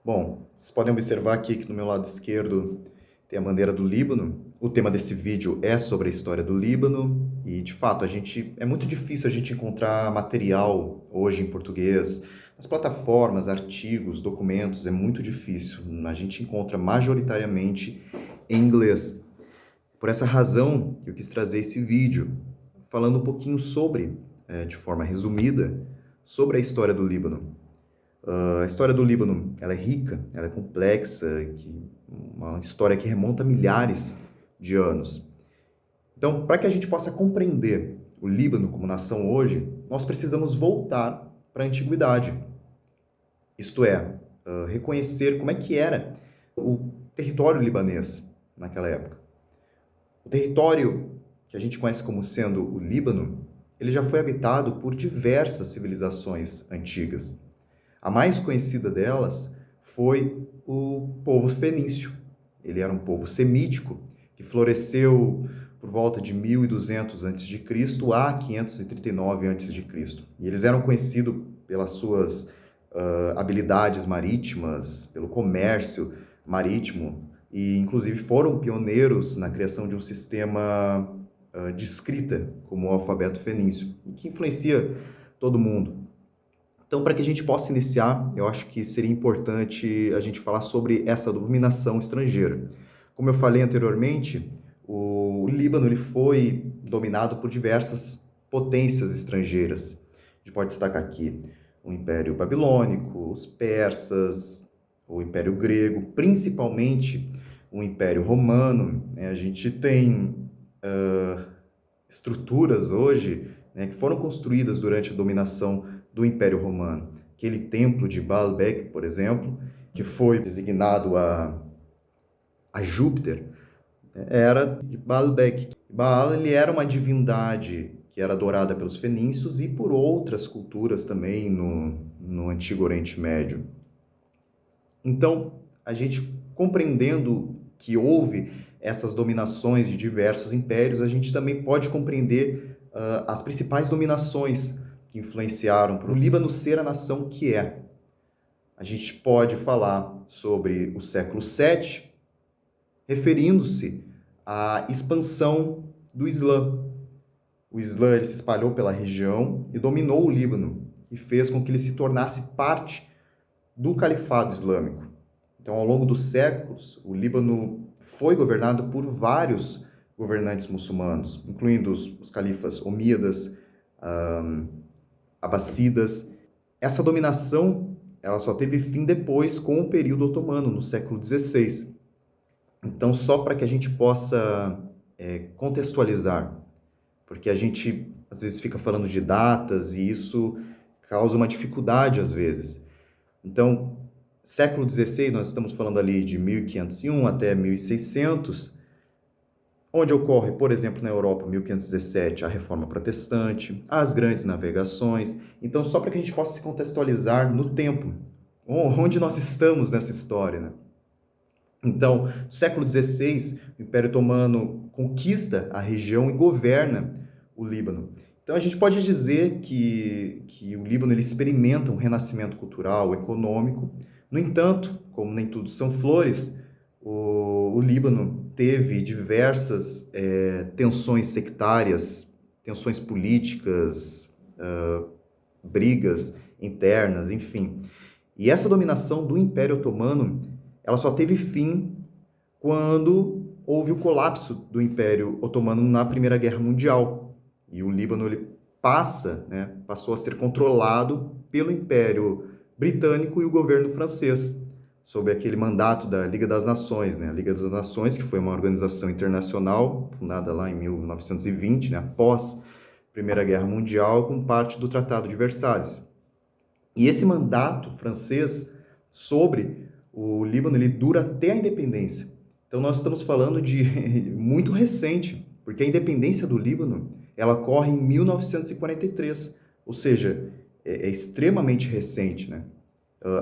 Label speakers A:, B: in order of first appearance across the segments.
A: Bom, vocês podem observar aqui que no meu lado esquerdo tem a bandeira do Líbano. O tema desse vídeo é sobre a história do Líbano e, de fato, é muito difícil a gente encontrar material hoje em português. Nas plataformas, artigos, documentos, é muito difícil. A gente encontra majoritariamente em inglês. Por essa razão, eu quis trazer esse vídeo, falando um pouquinho sobre, de forma resumida, sobre a história do Líbano. A história do Líbano, ela é rica, ela é complexa, uma história que remonta a milhares de anos. Então, para que a gente possa compreender o Líbano como nação hoje, nós precisamos voltar para a antiguidade. Isto é, reconhecer como é que era o território libanês naquela época. O território que a gente conhece como sendo o Líbano, ele já foi habitado por diversas civilizações antigas. A mais conhecida delas foi o povo fenício. Ele era um povo semítico que floresceu por volta de 1200 a.C. a 539 a.C. E eles eram conhecidos pelas suas habilidades marítimas, pelo comércio marítimo, e inclusive foram pioneiros na criação de um sistema de escrita, como o alfabeto fenício, e que influencia todo mundo. Então, para que a gente possa iniciar, eu acho que seria importante a gente falar sobre essa dominação estrangeira. Como eu falei anteriormente, o Líbano ele foi dominado por diversas potências estrangeiras. A gente pode destacar aqui o Império Babilônico, os persas, o Império Grego, principalmente o Império Romano. A gente tem estruturas hoje, que foram construídas durante a dominação do Império Romano. Aquele templo de Baalbek, por exemplo, que foi designado a Júpiter, era de Baalbek. Baal ele era uma divindade que era adorada pelos fenícios e por outras culturas também no Antigo Oriente Médio. Então, a gente compreendendo que houve essas dominações de diversos impérios, a gente também pode compreender as principais dominações que influenciaram para o Líbano ser a nação que é. A gente pode falar sobre o século VII, referindo-se à expansão do Islã. O Islã ele se espalhou pela região e dominou o Líbano e fez com que ele se tornasse parte do Califado Islâmico. Então, ao longo dos séculos, o Líbano foi governado por vários governantes muçulmanos, incluindo os califas omíadas, abássidas. Essa dominação ela só teve fim depois com o período otomano, no século XVI. Então, só para que a gente possa contextualizar, porque a gente às vezes fica falando de datas e isso causa uma dificuldade às vezes. Então, século XVI, nós estamos falando ali de 1501 até 1600, onde ocorre, por exemplo, na Europa, 1517, a Reforma Protestante, as grandes navegações. Então, só para que a gente possa se contextualizar no tempo, onde nós estamos nessa história, né? Então, no século XVI, o Império Otomano conquista a região e governa o Líbano. Então, a gente pode dizer que o Líbano ele experimenta um renascimento cultural, econômico. No entanto, como nem tudo são flores, o Líbano teve diversas tensões sectárias, tensões políticas, brigas internas, enfim. E essa dominação do Império Otomano, ela só teve fim quando houve o colapso do Império Otomano na Primeira Guerra Mundial. E o Líbano ele passou a ser controlado pelo Império Britânico e o governo francês, sob aquele mandato da Liga das Nações. A Liga das Nações, que foi uma organização internacional fundada lá em 1920, após a Primeira Guerra Mundial, como parte do Tratado de Versalhes. E esse mandato francês sobre o Líbano ele dura até a independência. Então nós estamos falando de muito recente, porque a independência do Líbano ela ocorre em 1943, ou seja, é extremamente recente, né?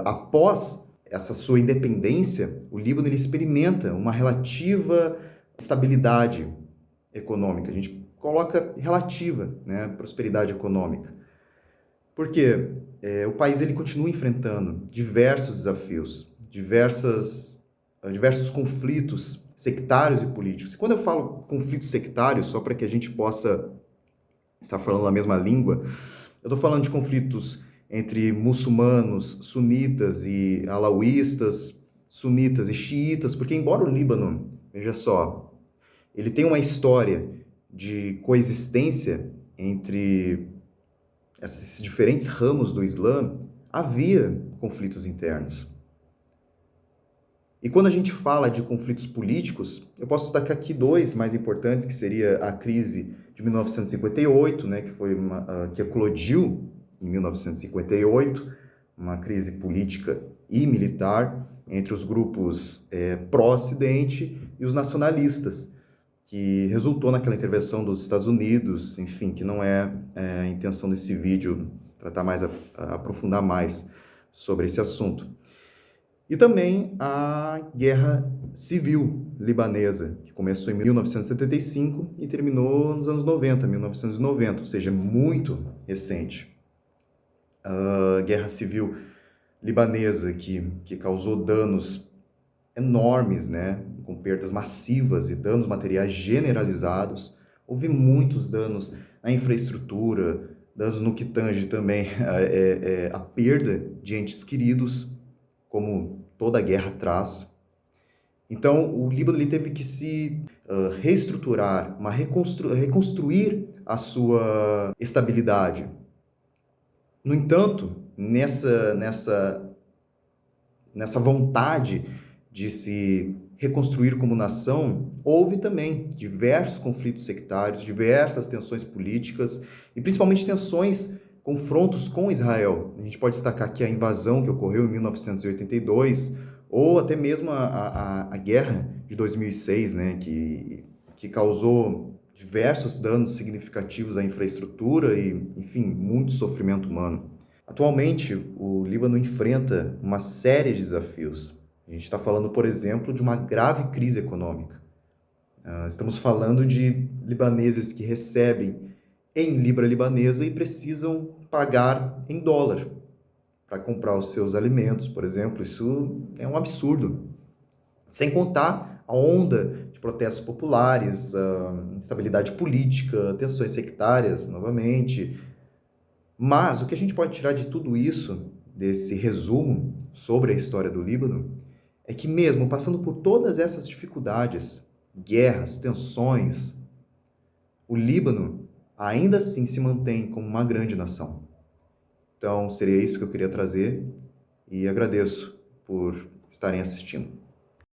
A: Após essa sua independência, o Líbano ele experimenta uma relativa estabilidade econômica. A gente coloca relativa, né, prosperidade econômica. Porque o país ele continua enfrentando diversos desafios. diversos conflitos sectários e políticos. E quando eu falo conflitos sectários, só para que a gente possa estar falando a mesma língua, eu estou falando de conflitos entre muçulmanos, sunitas e alauístas, sunitas e xiitas, porque embora o Líbano, veja só, ele tem uma história de coexistência entre esses diferentes ramos do Islã, havia conflitos internos. E quando a gente fala de conflitos políticos, eu posso destacar aqui dois mais importantes, que seria a crise de 1958, né, que eclodiu em 1958, uma crise política e militar entre os grupos pró-Ocidente e os nacionalistas, que resultou naquela intervenção dos Estados Unidos, enfim, que não é a intenção desse vídeo tratar mais, aprofundar mais sobre esse assunto. E também a Guerra Civil Libanesa, que começou em 1975 e terminou nos anos 90, 1990, ou seja, muito recente. A Guerra Civil Libanesa, que causou danos enormes, né, com perdas massivas e danos materiais generalizados. Houve muitos danos na infraestrutura, danos no que tange também a perda de entes queridos, como toda guerra traz. Então, o Líbano ele teve que se reestruturar, reconstruir a sua estabilidade. No entanto, nessa vontade de se reconstruir como nação, houve também diversos conflitos sectários, diversas tensões políticas e principalmente tensões, confrontos com Israel. A gente pode destacar aqui a invasão que ocorreu em 1982 ou até mesmo a guerra de 2006, né, que causou diversos danos significativos à infraestrutura e, enfim, muito sofrimento humano. Atualmente, o Líbano enfrenta uma série de desafios. A gente está falando, por exemplo, de uma grave crise econômica. Estamos falando de libaneses que recebem em libra libanesa e precisam pagar em dólar para comprar os seus alimentos, por exemplo. Isso é um absurdo. Sem contar a onda de protestos populares, instabilidade política, tensões sectárias, novamente. Mas o que a gente pode tirar de tudo isso, desse resumo sobre a história do Líbano, é que mesmo passando por todas essas dificuldades, guerras, tensões, o Líbano ainda assim se mantém como uma grande nação. Então, seria isso que eu queria trazer e agradeço por estarem assistindo.